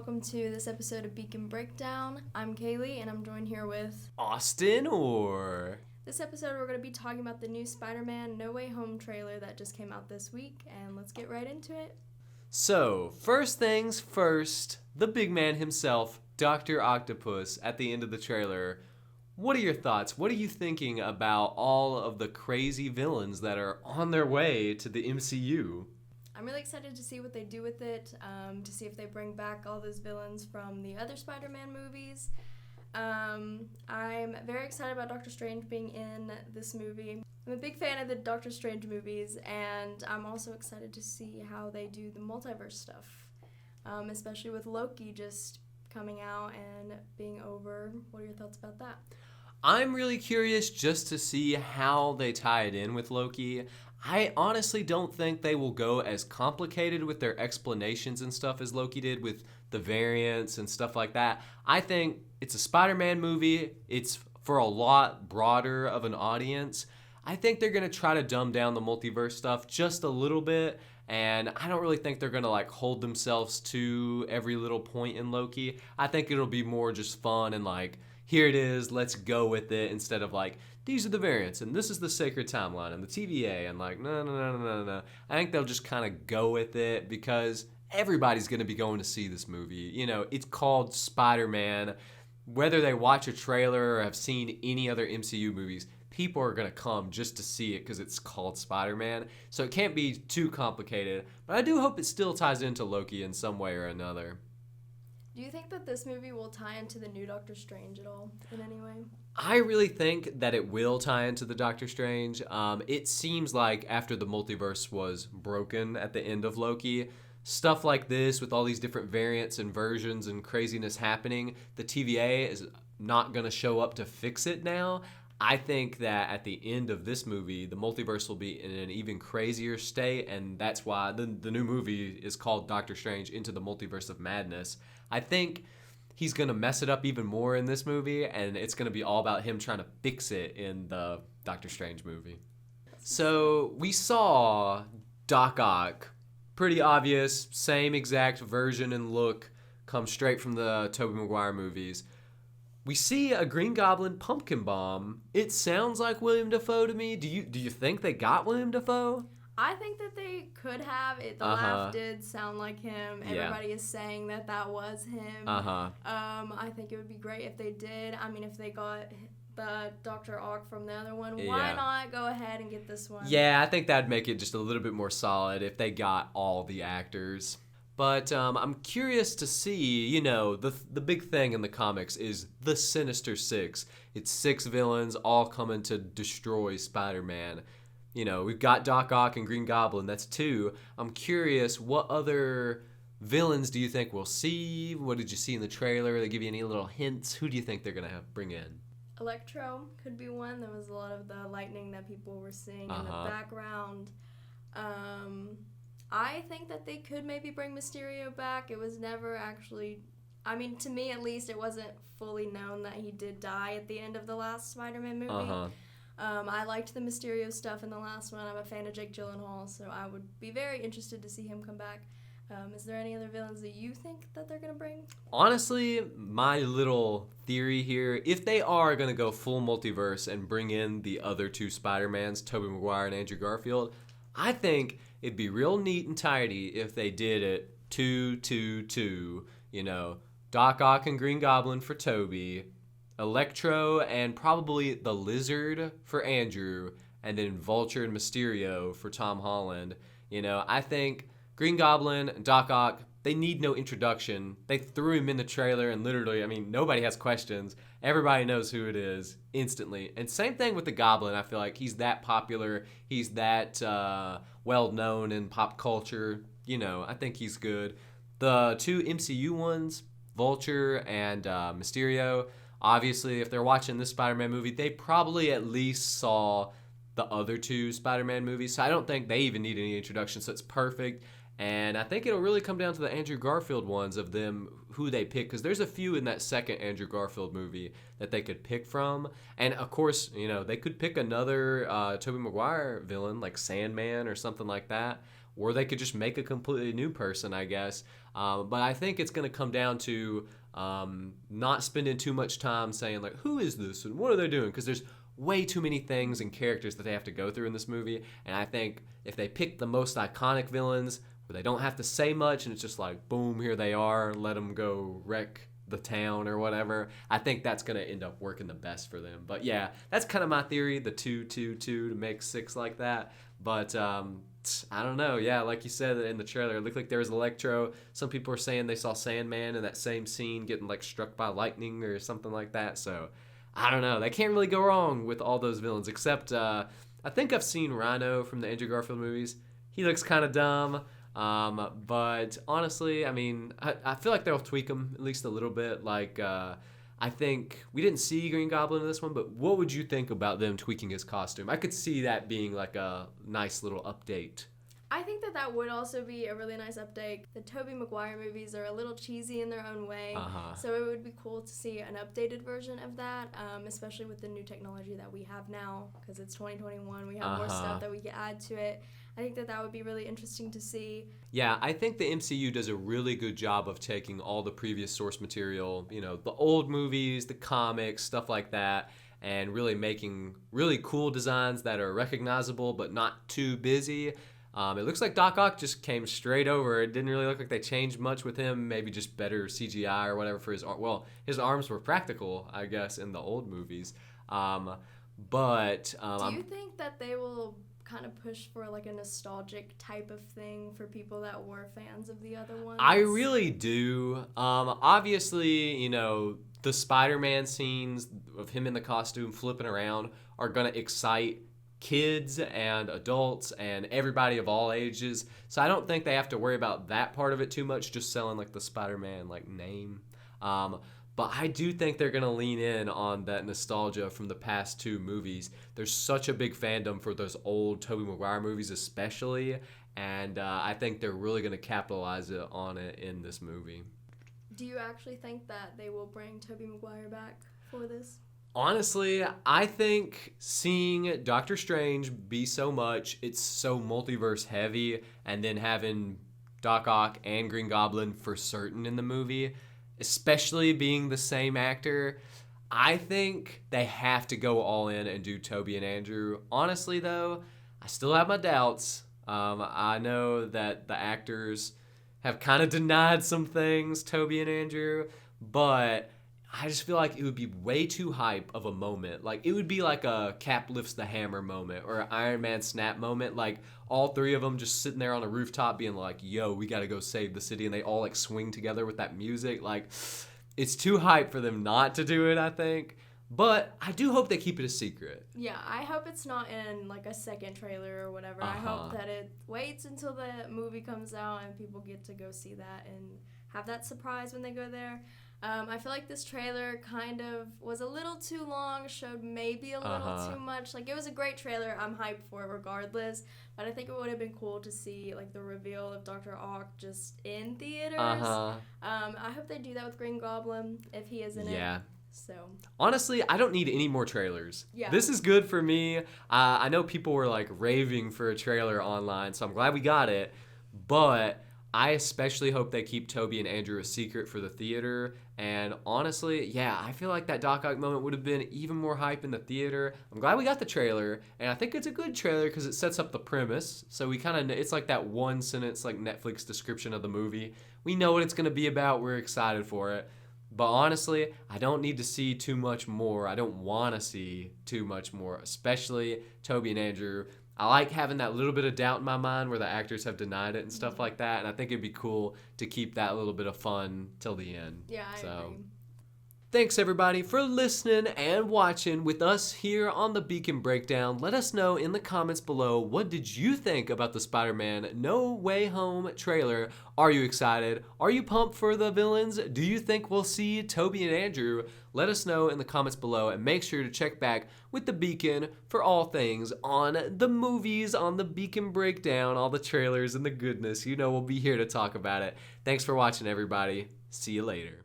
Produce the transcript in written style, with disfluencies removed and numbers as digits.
welcome to this episode of Beacon Breakdown. I'm Kailee, and I'm joined here with Austin or... This episode, we're going to be talking about the new Spider-Man No Way Home trailer that just came out this week, and let's get right into it. So, first things first, the big man himself, Dr. Octopus, at the end of the trailer. What are your thoughts? What are you thinking about all of the crazy villains that are on their way to the MCU? I'm really excited to see what they do with it, to see if they bring back all those villains from the other Spider-Man movies. I'm very excited about Doctor Strange being in this movie. I'm a big fan of the Doctor Strange movies, and I'm also excited to see how they do the multiverse stuff, especially with Loki just coming out and being over. What are your thoughts about that? I'm really curious just to see how they tie it in with Loki. I honestly don't think they will go as complicated with their explanations and stuff as Loki did with the variants and stuff like that. I think it's a Spider-Man movie. It's for a lot broader of an audience. I think they're going to try to dumb down the multiverse stuff just a little bit, and I don't really think they're going to hold themselves to every little point in Loki. I think it'll be more just fun and here it is, let's go with it, instead of these are the variants and this is the sacred timeline and the TVA and no. I think they'll just kind of go with it because everybody's going to be going to see this movie. You know, it's called Spider-Man. Whether they watch a trailer or have seen any other MCU movies, people are going to come just to see it because it's called Spider-Man. So it can't be too complicated, but I do hope it still ties into Loki in some way or another. Do you think that this movie will tie into the new Doctor Strange at all in any way? I really think that it will tie into the Doctor Strange. It seems like after the multiverse was broken at the end of Loki, stuff like this with all these different variants and versions and craziness happening, the TVA is not going to show up to fix it now. I think that at the end of this movie, the multiverse will be in an even crazier state, and that's why the new movie is called Doctor Strange Into the Multiverse of Madness. I think he's going to mess it up even more in this movie, and it's going to be all about him trying to fix it in the Doctor Strange movie. So we saw Doc Ock, pretty obvious, same exact version and look, come straight from the Tobey Maguire movies. We see a Green Goblin pumpkin bomb. It sounds like William Dafoe to me. Do you think they got William Dafoe? I think that they could have it. The laugh did sound like him. Everybody is saying that was him. I think it would be great if they did. I mean, if they got the Dr. Ock from the other one, why not go ahead and get this one? Yeah, I think that'd make it just a little bit more solid if they got all the actors. But I'm curious to see, the big thing in the comics is the Sinister Six. It's 6 villains all coming to destroy Spider-Man. We've got Doc Ock and Green Goblin. That's 2. I'm curious, what other villains do you think we'll see? What did you see in the trailer? They give you any little hints? Who do you think they're going to bring in? Electro could be one. There was a lot of the lightning that people were seeing in the background. I think that they could maybe bring Mysterio back. It was never actually... I mean, to me at least, it wasn't fully known that he did die at the end of the last Spider-Man movie. I liked the Mysterio stuff in the last one. I'm a fan of Jake Gyllenhaal, so I would be very interested to see him come back. Is there any other villains that you think that they're going to bring? Honestly, my little theory here, if they are going to go full multiverse and bring in the other 2 Spider-Mans, Tobey Maguire and Andrew Garfield, I think it'd be real neat and tidy if they did it 2-2-2. Doc Ock and Green Goblin for Tobey, Electro and probably the Lizard for Andrew, and then Vulture and Mysterio for Tom Holland. I think Green Goblin and Doc Ock, they need no introduction. They threw him in the trailer and literally, nobody has questions. Everybody knows who it is instantly. And same thing with the Goblin. I feel like he's that popular. He's that well-known in pop culture. I think he's good. The 2 MCU ones, Vulture and Mysterio, obviously, if they're watching this Spider-Man movie, they probably at least saw the other 2 Spider-Man movies. So I don't think they even need any introduction. So it's perfect. And I think it'll really come down to the Andrew Garfield ones of them, who they pick, because there's a few in that second Andrew Garfield movie that they could pick from. And, of course, they could pick another Tobey Maguire villain, like Sandman or something like that. or they could just make a completely new person, I guess. But I think it's going to come down to not spending too much time saying, like, who is this and what are they doing? Because there's way too many things and characters that they have to go through in this movie. And I think if they pick the most iconic villains where they don't have to say much and it's just like, boom, here they are, let them go wreck the town or whatever, I think that's going to end up working the best for them. But yeah, that's kind of my theory, the 2-2-2 to make 6 like that. But I don't know. Yeah, like you said in the trailer, it looked like there was Electro. Some people are saying they saw Sandman in that same scene getting like struck by lightning or something like that. So I don't know. They can't really go wrong with all those villains, except I think I've seen Rhino from the Andrew Garfield movies. He looks kind of dumb. But honestly, I mean, I feel like they'll tweak him at least a little bit. Like, I think we didn't see Green Goblin in this one, but what would you think about them tweaking his costume? I could see that being like a nice little update. I think that would also be a really nice update. The Tobey Maguire movies are a little cheesy in their own way, so it would be cool to see an updated version of that, especially with the new technology that we have now, because it's 2021. We have more stuff that we can add to it. I think that would be really interesting to see. Yeah, I think the MCU does a really good job of taking all the previous source material, you know, the old movies, the comics, stuff like that, and really making really cool designs that are recognizable but not too busy. It looks like Doc Ock just came straight over. It didn't really look like they changed much with him. Maybe just better CGI or whatever for his arm. Well, his arms were practical, I guess, in the old movies. Do you think that they will kind of push for like a nostalgic type of thing for people that were fans of the other ones? I really do. Obviously, you know, the Spider-Man scenes of him in the costume flipping around are going to excite kids and adults and everybody of all ages. So I don't think they have to worry about that part of it too much, just selling like the Spider-Man like name. But I do think they're going to lean in on that nostalgia from the past 2 movies. There's such a big fandom for those old Tobey Maguire movies especially, and I think they're really going to capitalize on it in this movie. Do you actually think that they will bring Tobey Maguire back for this? Honestly, I think seeing Doctor Strange be so much, it's so multiverse heavy, and then having Doc Ock and Green Goblin for certain in the movie, especially being the same actor, I think they have to go all in and do Tobey and Andrew. Honestly, though, I still have my doubts. I know that the actors have kind of denied some things, Tobey and Andrew, but I just feel like it would be way too hype of a moment. Like, it would be like a Cap lifts the hammer moment or an Iron Man snap moment. Like, all 3 of them just sitting there on a rooftop being like, yo, we got to go save the city. And they all, like, swing together with that music. Like, it's too hype for them not to do it, I think. But I do hope they keep it a secret. Yeah, I hope it's not in, like, a second trailer or whatever. I hope that it waits until the movie comes out and people get to go see that and have that surprise when they go there. I feel like this trailer kind of was a little too long, showed maybe a little too much. Like, it was a great trailer. I'm hyped for it regardless. But I think it would have been cool to see, like, the reveal of Dr. Ock just in theaters. I hope they do that with Green Goblin if he is in it. Yeah. So honestly, I don't need any more trailers. Yeah. This is good for me. I know people were, like, raving for a trailer online, so I'm glad we got it. But I especially hope they keep Tobey and Andrew a secret for the theater. And honestly, yeah, I feel like that Doc Ock moment would have been even more hype in the theater. I'm glad we got the trailer, and I think it's a good trailer because it sets up the premise. So we kind of, it's like that one sentence, like Netflix description of the movie. We know what it's going to be about. We're excited for it. But honestly, I don't need to see too much more. I don't want to see too much more, especially Tobey and Andrew. I like having that little bit of doubt in my mind where the actors have denied it and stuff like that. And I think it'd be cool to keep that little bit of fun till the end. Yeah, I agree. Thanks, everybody, for listening and watching with us here on the Beacon Breakdown. Let us know in the comments below, what did you think about the Spider-Man No Way Home trailer? Are you excited? Are you pumped for the villains? Do you think we'll see Tobey and Andrew? Let us know in the comments below, and make sure to check back with the Beacon for all things on the movies, on the Beacon Breakdown, all the trailers and the goodness. You know we'll be here to talk about it. Thanks for watching, everybody. See you later.